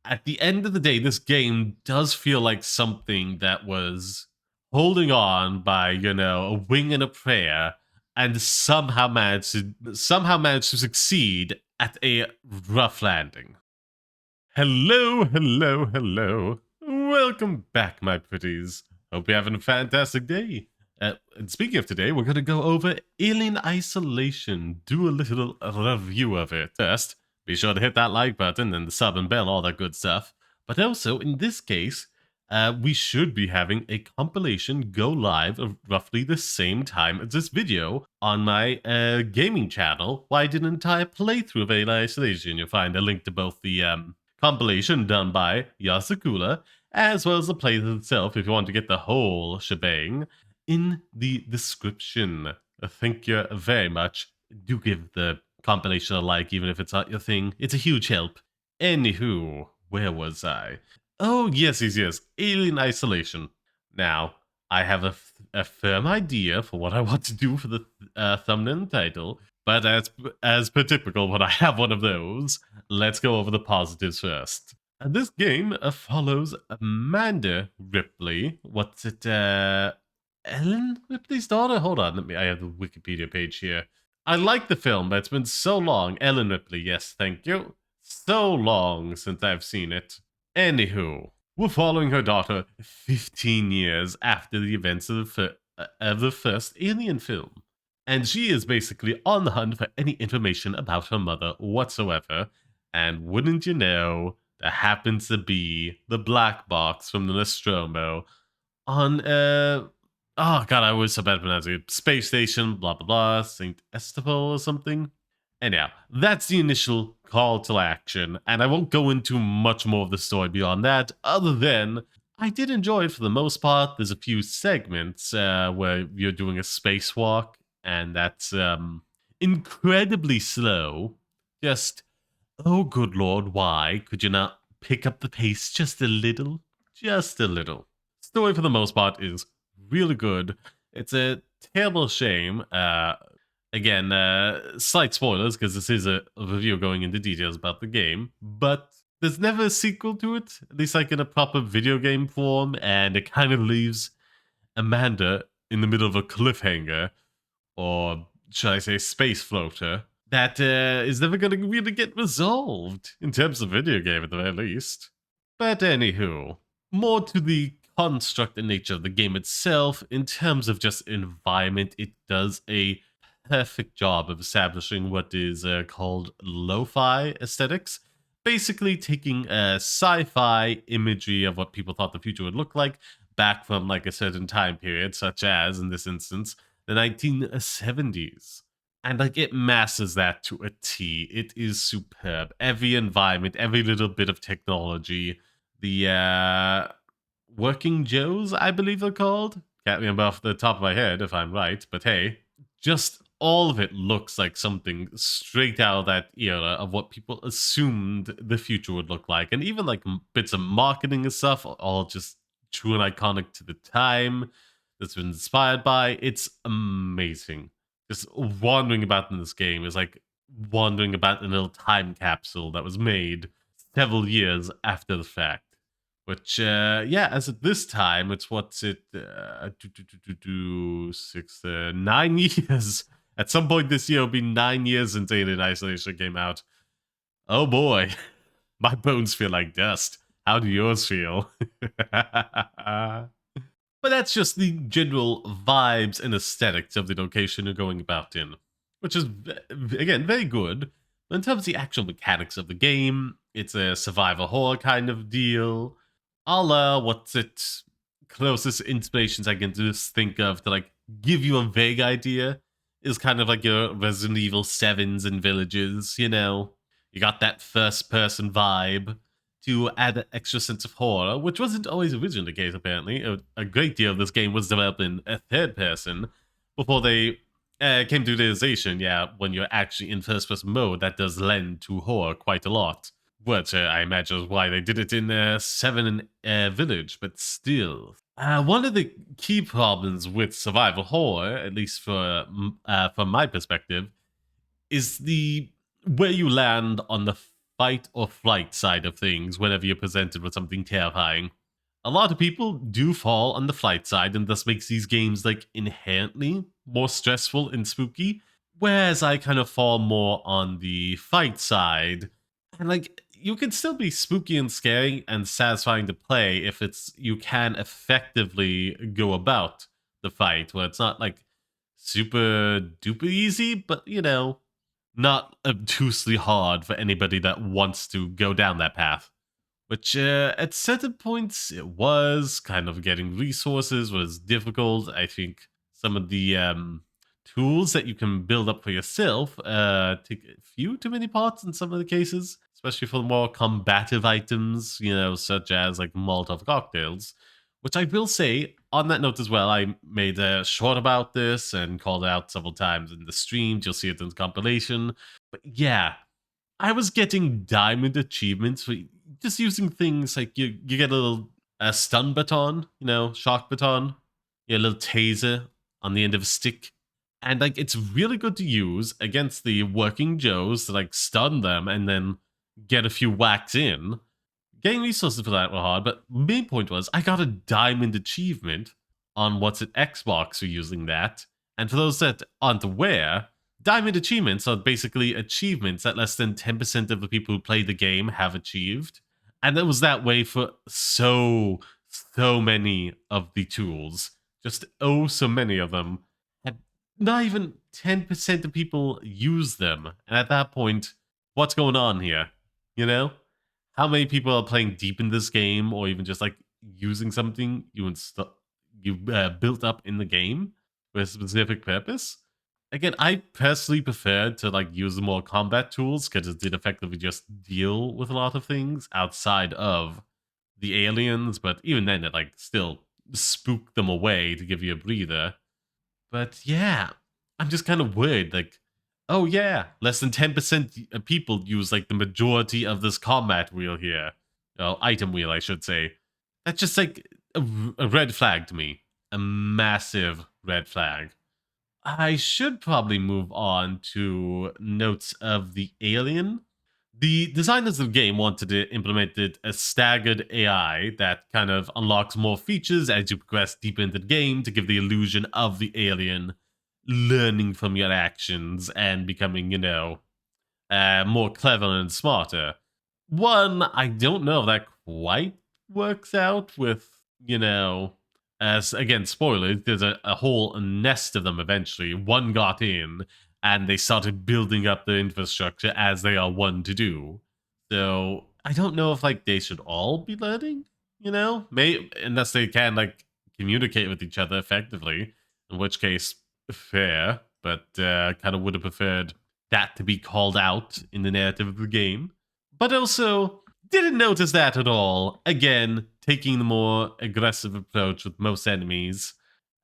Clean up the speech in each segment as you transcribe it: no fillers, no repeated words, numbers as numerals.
at the end of the day, this game does feel like something that was holding on by, a wing and a prayer, and somehow managed to succeed at a rough landing. Hello, hello, hello. Welcome back, my pretties. Hope you're having a fantastic day. And speaking of today, we're going to go over Alien Isolation, do a little review of it. First, be sure to hit that like button and the sub and bell, all that good stuff. But also, in this case, we should be having a compilation go live of roughly the same time as this video on my gaming channel, where I did an entire playthrough of Alien Isolation. You'll find a link to both the compilation done by Yasakula, as well as the playthrough itself if you want to get the whole shebang, in the description. Thank you very much. Do give the compilation a like, even if it's not your thing. It's a huge help. Anywho, where was I? Oh, yes. Alien Isolation. Now, I have a firm idea for what I want to do for the thumbnail and title, but as per typical, when I have one of those, let's go over the positives first. This game follows Amanda Ripley. What's it? Ellen Ripley's daughter? Hold on, I have the Wikipedia page here. I like the film, but it's been so long. Ellen Ripley, yes, thank you. So long since I've seen it. Anywho, we're following her daughter 15 years after the events of the first Alien film. And she is basically on the hunt for any information about her mother whatsoever. And wouldn't you know, there happens to be the black box from the Nostromo on, oh god, I was so bad at pronouncing it. Space Station, blah blah blah, St. Estevaux or something. Anyhow, that's the initial call to action, and I won't go into much more of the story beyond that, other than I did enjoy it for the most part. There's a few segments where you're doing a spacewalk, and that's incredibly slow. Just, oh good lord, why could you not pick up the pace just a little? Just a little. Story for the most part is really good. It's a terrible shame. Again, slight spoilers because this is a review going into details about the game, but there's never a sequel to it, at least like in a proper video game form, and it kind of leaves Amanda in the middle of a cliffhanger, or should I say space floater, that is never going to really get resolved in terms of video game at the very least. But anywho, more to the construct and nature of the game itself. In terms of just environment, it does a perfect job of establishing what is called lo-fi aesthetics, basically taking sci-fi imagery of what people thought the future would look like back from like a certain time period, such as in this instance the 1970s, and like it masters that to a T. It is superb. Every environment, every little bit of technology, the Working Joes, I believe they're called. Can't remember off the top of my head if I'm right, but hey, just all of it looks like something straight out of that era of what people assumed the future would look like. And even like bits of marketing and stuff, all just true and iconic to the time that's been inspired by. It's amazing. Just wandering about in this game is like wandering about in a little time capsule that was made several years after the fact. Which, yeah, as at this time, it's 9 years. At some point this year, it'll be 9 years since Alien Isolation came out. Oh boy, my bones feel like dust. How do yours feel? But that's just the general vibes and aesthetics of the location you're going about in, which is, again, very good. But in terms of the actual mechanics of the game, it's a survival horror kind of deal. A la what's it closest inspirations I can just think of to like give you a vague idea is kind of like your Resident Evil 7s and Villages, you know? You got that first person vibe to add an extra sense of horror, which wasn't always originally the case apparently. A great deal of this game was developed in a third person before they came to the realization, yeah, when you're actually in first person mode, that does lend to horror quite a lot. Which I imagine is why they did it in 7 and Village, but still. One of the key problems with survival horror, at least from my perspective, is the where you land on the fight or flight side of things whenever you're presented with something terrifying. A lot of people do fall on the flight side, and thus makes these games like inherently more stressful and spooky. Whereas I kind of fall more on the fight side. And like you can still be spooky and scary and satisfying to play if it's you can effectively go about the fight where it's not like super duper easy, but not obtusely hard for anybody that wants to go down that path. Which at certain points it was kind of getting resources was difficult. I think some of the tools that you can build up for yourself take a few too many parts in some of the cases, especially for the more combative items, such as like Molotov cocktails. Which I will say, on that note as well, I made a short about this and called it out several times in the stream. You'll see it in the compilation. But yeah, I was getting diamond achievements for just using things like you get a little stun baton, shock baton, a little taser on the end of a stick. And like it's really good to use against the working Joes to like stun them and then get a few whacks in. Getting resources for that were hard, but main point was I got a diamond achievement on what's it Xbox for using that. And for those that aren't aware, diamond achievements are basically achievements that less than 10% of the people who play the game have achieved. And it was that way for so many of the tools. Just so many of them. And not even 10% of people use them. And at that point, what's going on here? How many people are playing deep in this game or even just like using something you built up in the game for a specific purpose? Again, I personally preferred to like use the more combat tools because it did effectively just deal with a lot of things outside of the aliens, but even then it like still spooked them away to give you a breather. But yeah, I'm just kind of worried, like, oh yeah, less than 10% of people use like the majority of this combat wheel here. Item wheel, I should say. That's just like a red flag to me. A massive red flag. I should probably move on to notes of the alien. The designers of the game wanted to implement a staggered AI that kind of unlocks more features as you progress deeper into the game to give the illusion of the alien learning from your actions and becoming, more clever and smarter. One, I don't know if that quite works out with, as again, spoilers, there's a whole nest of them eventually. One got in and they started building up the infrastructure as they are one to do. So I don't know if like they should all be learning, maybe unless they can like communicate with each other effectively, in which case fair, but kind of would have preferred that to be called out in the narrative of the game. But also didn't notice that at all. Again, taking the more aggressive approach with most enemies.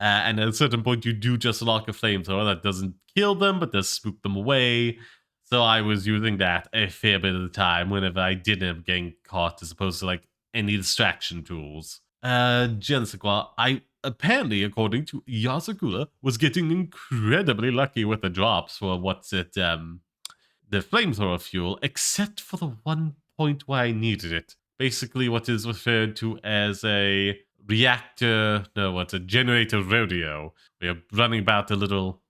And at a certain point, you do just lock a flamethrower that doesn't kill them, but does spook them away. So I was using that a fair bit of the time whenever I didn't end up getting caught, as opposed to like any distraction tools. Gensequa, I apparently, according to Yasakura, was getting incredibly lucky with the drops for the flamethrower fuel, except for the one point where I needed it. Basically, what is referred to as a a generator rodeo. We're running about a little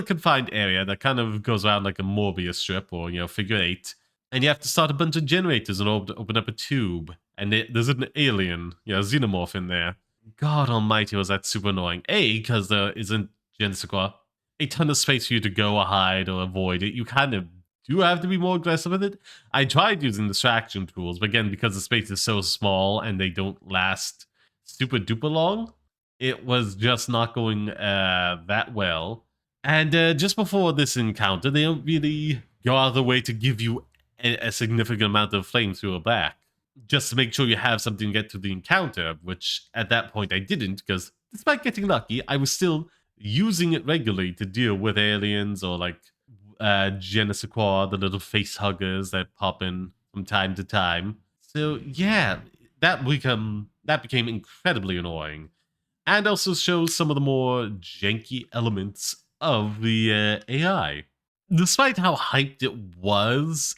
confined area that kind of goes around like a Morbius strip or, figure eight. And you have to start a bunch of generators in order to open up a tube. And there's an alien, xenomorph in there. God almighty, was that super annoying. A, because there isn't Gensequa a ton of space for you to go or hide or avoid it. You kind of do have to be more aggressive with it. I tried using distraction tools, but again, because the space is so small and they don't last super duper long, it was just not going that well. And just before this encounter, they don't really go out of the way to give you a significant amount of flamethrower back, just to make sure you have something to get to the encounter, which at that point I didn't, because despite getting lucky, I was still using it regularly to deal with aliens or like Genesequa, the little face huggers that pop in from time to time. So yeah, that became incredibly annoying, and also shows some of the more janky elements of the AI. Despite how hyped it was,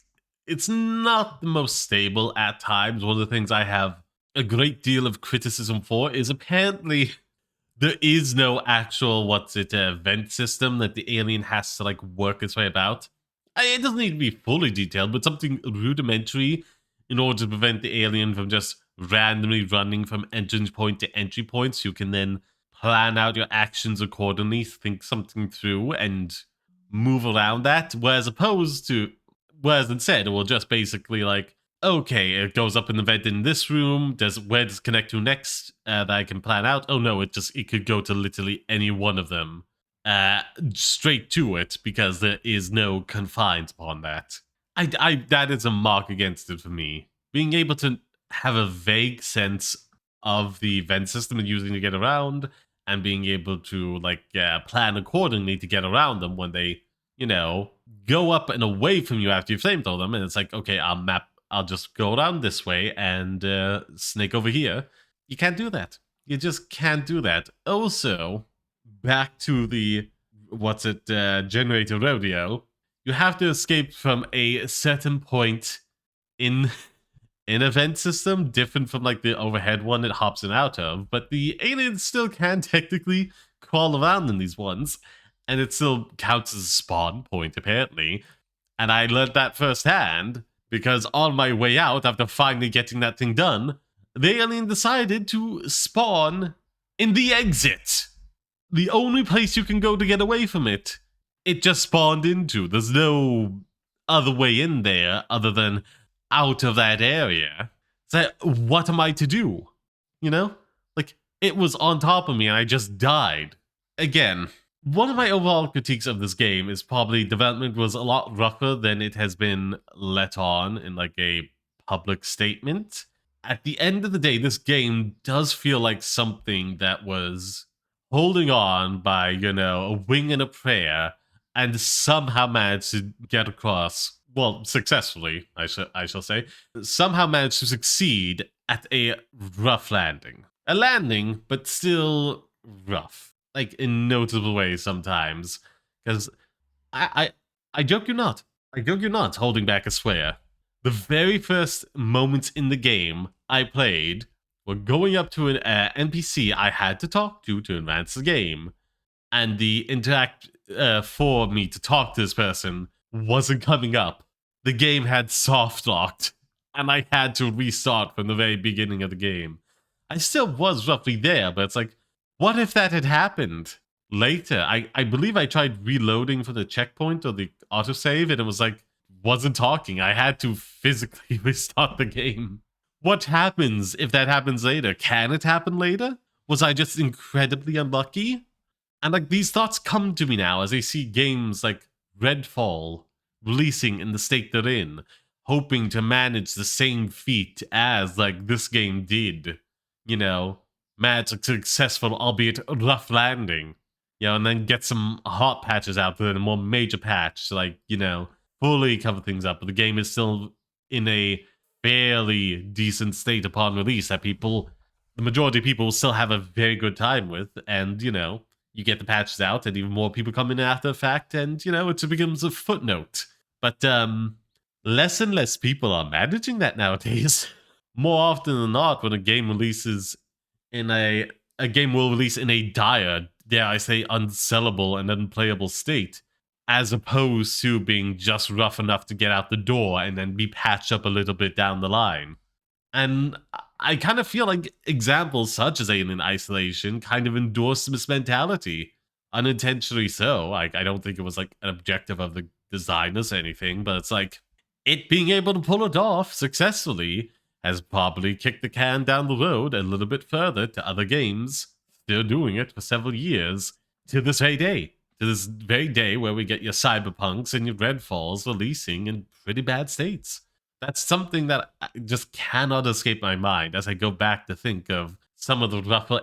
it's not the most stable at times. One of the things I have a great deal of criticism for is apparently there is no actual vent system that the alien has to like work its way about. It doesn't need to be fully detailed, but something rudimentary in order to prevent the alien from just randomly running from entrance point to entry point. So you can then plan out your actions accordingly, think something through, and move around that. Whereas instead, it will just basically like, okay, it goes up in the vent in this room. Where does it connect to next that I can plan out? Oh no, it could go to literally any one of them, straight to it because there is no confines upon that. I that is a mark against it for me. Being able to have a vague sense of the vent system and using to get around, and being able to like plan accordingly to get around them when they, you know, go up and away from you after you flamethrow them, and it's like, okay, I'll just go around this way and snake over here. You can't do that. You just can't do that. Also, back to the generator rodeo. You have to escape from a certain point in an event system, different from like the overhead one it hops in out of. But the aliens still can technically crawl around in these ones, and it still counts as a spawn point apparently. And I learned that firsthand because on my way out, after finally getting that thing done, the alien decided to spawn in the exit. The only place you can go to get away from it, it just spawned into. There's no other way in there other than out of that area. So what am I to do? You know? Like, it was on top of me and I just died. Again, one of my overall critiques of this game is probably development was a lot rougher than it has been let on in like a public statement. At the end of the day, this game does feel like something that was holding on by, a wing and a prayer, and somehow managed to get across, well, successfully, I shall say, somehow managed to succeed at a rough landing. A landing, but still rough, like in notable ways sometimes. Because I joke you not. I joke you not, holding back a swear. The very first moments in the game I played were going up to an NPC I had to talk to advance the game. And the interact for me to talk to this person wasn't coming up. The game had soft locked, and I had to restart from the very beginning of the game. I still was roughly there, but it's like, what if that had happened later? I believe I tried reloading for the checkpoint or the autosave, and it was like, wasn't talking. I had to physically restart the game. What happens if that happens later? Can it happen later? Was I just incredibly unlucky? And like these thoughts come to me now as I see games like Redfall releasing in the state they're in, hoping to manage the same feat as like this game did. Manage a successful, albeit rough landing. And then get some hot patches out there, a more major patch to like, fully cover things up. But the game is still in a fairly decent state upon release that the majority of people will still have a very good time with. And, you get the patches out and even more people come in after the fact, and, it becomes a footnote. But less and less people are managing that nowadays. More often than not, when a game releases a game will release in a dire, dare I say, unsellable and unplayable state, as opposed to being just rough enough to get out the door and then be patched up a little bit down the line. And I kind of feel like examples such as Alien Isolation kind of endorse this mentality. Unintentionally so. I don't think it was like an objective of the designers or anything, but it's like it being able to pull it off successfully has probably kicked the can down the road a little bit further to other games still doing it for several years to this very day. To this very day where we get your Cyberpunks and your Redfalls releasing in pretty bad states. That's something that just cannot escape my mind as I go back to think of some of the rougher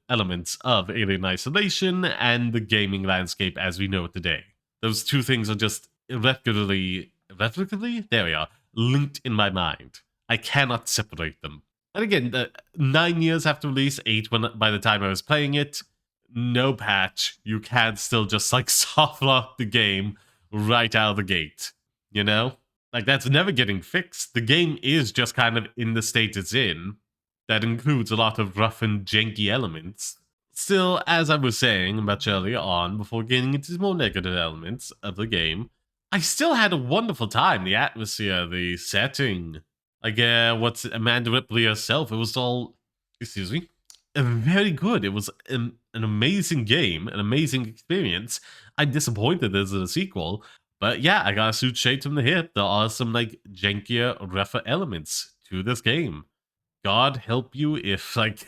elements of Alien Isolation and the gaming landscape as we know it today. Those two things are just irrevocably, there we are, linked in my mind. I cannot separate them. And again, 9 years after release, 8 by the time I was playing it, no patch. You can still just like soft lock the game right out of the gate, Like, that's never getting fixed. The game is just kind of in the state it's in. That includes a lot of rough and janky elements. Still, as I was saying much earlier on, before getting into more negative elements of the game, I still had a wonderful time. The atmosphere, the setting, like what's Amanda Ripley herself. It was all, excuse me, very good. It was an amazing game, an amazing experience. I'm disappointed there's a sequel, but yeah, I gotta shoot straight from the hip. There are some like jankier, rougher elements to this game. God help you if like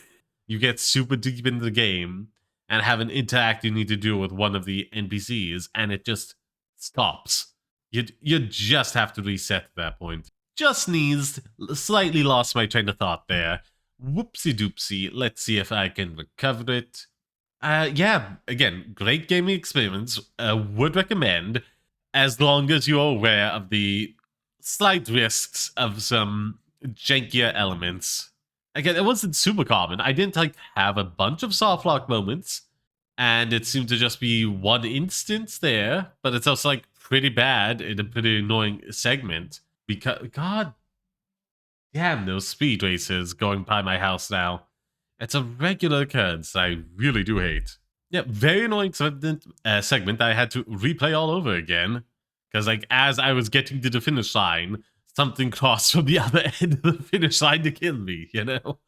you get super deep into the game and have an interact you need to do with one of the NPCs and it just stops. You just have to reset at that point. Just sneezed, slightly lost my train of thought there. Whoopsie doopsie. Let's see if I can recover it. Yeah, again, great gaming experience. Would recommend, as long as you're aware of the slight risks of some jankier elements. Again, it wasn't super common. I didn't like have a bunch of soft lock moments, and it seemed to just be one instance there, but it's also like pretty bad in a pretty annoying segment. Because God damn those speed races going by my house now. It's a regular occurrence I really do hate. Yeah, very annoying segment I had to replay all over again. Because, like, as I was getting to the finish line, something crossed from the other end of the finish line to kill me, you know?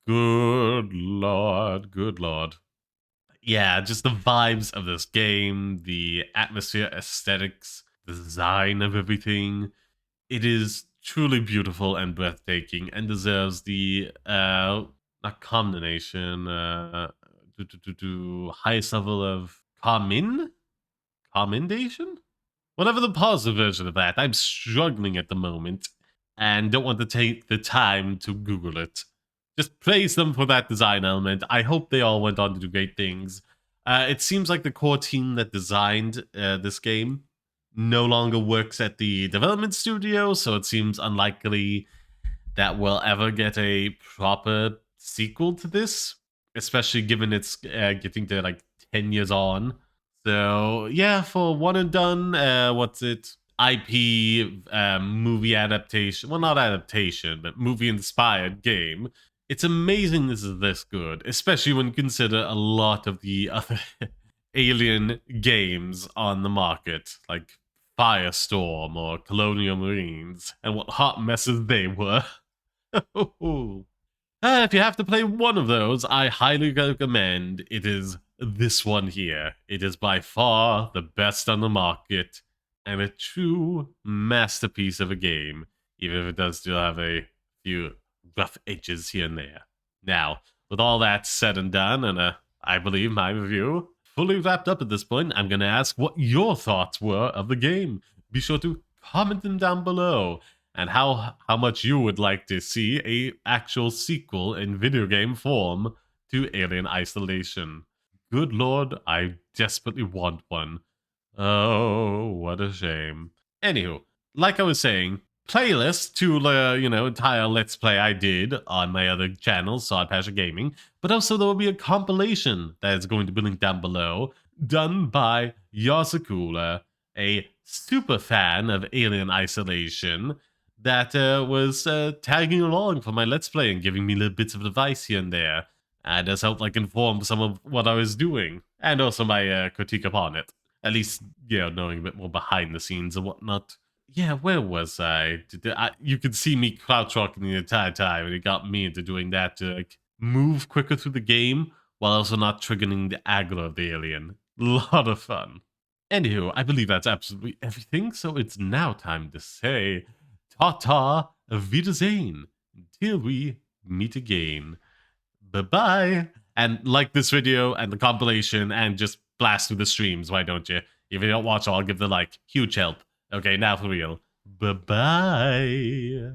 Good lord, good lord. Yeah, just the vibes of this game, the atmosphere, aesthetics, the design of everything. It is truly beautiful and breathtaking and deserves the not condemnation, highest level of commendation, whatever the positive version of that. I'm struggling at the moment and don't want to take the time to Google it. Just praise them for that design element. I hope they all went on to do great things. It seems like the core team that designed this game no longer works at the development studio, so it seems unlikely that we'll ever get a proper sequel to this, especially given it's getting to like 10 years on. So yeah, for one and done, what's it? IP movie adaptation. Well, not adaptation, but movie inspired game. It's amazing this is this good, especially when you consider a lot of the other alien games on the market, like Firestorm or Colonial Marines, and what hot messes they were. If you have to play one of those, I highly recommend it is this one here. It is by far the best on the market and a true masterpiece of a game, even if it does still have a few rough edges here and there. Now, with all that said and done, and I believe my review fully wrapped up at this point, I'm going to ask what your thoughts were of the game. Be sure to comment them down below, and how much you would like to see a actual sequel in video game form to Alien Isolation. Good lord, I desperately want one. Oh, what a shame. Anywho, like I was saying, playlist to entire Let's Play I did on my other channel, Sod Gaming, but also there will be a compilation that is going to be linked down below, done by Yasakula, a super fan of Alien Isolation, that was tagging along for my Let's Play and giving me little bits of advice here and there, and has helped like inform some of what I was doing, and also my critique upon it. At least, knowing a bit more behind the scenes and whatnot. Yeah, where was I? You could see me crouch walking the entire time, and it got me into doing that to like move quicker through the game while also not triggering the aggro of the alien. A lot of fun. Anywho, I believe that's absolutely everything, so it's now time to say ta-ta, Wiedersehen, until we meet again. Bye-bye. And like this video and the compilation and just blast through the streams, why don't you? If you don't watch all, give the like. Huge help. Okay, now for real. Bye-bye.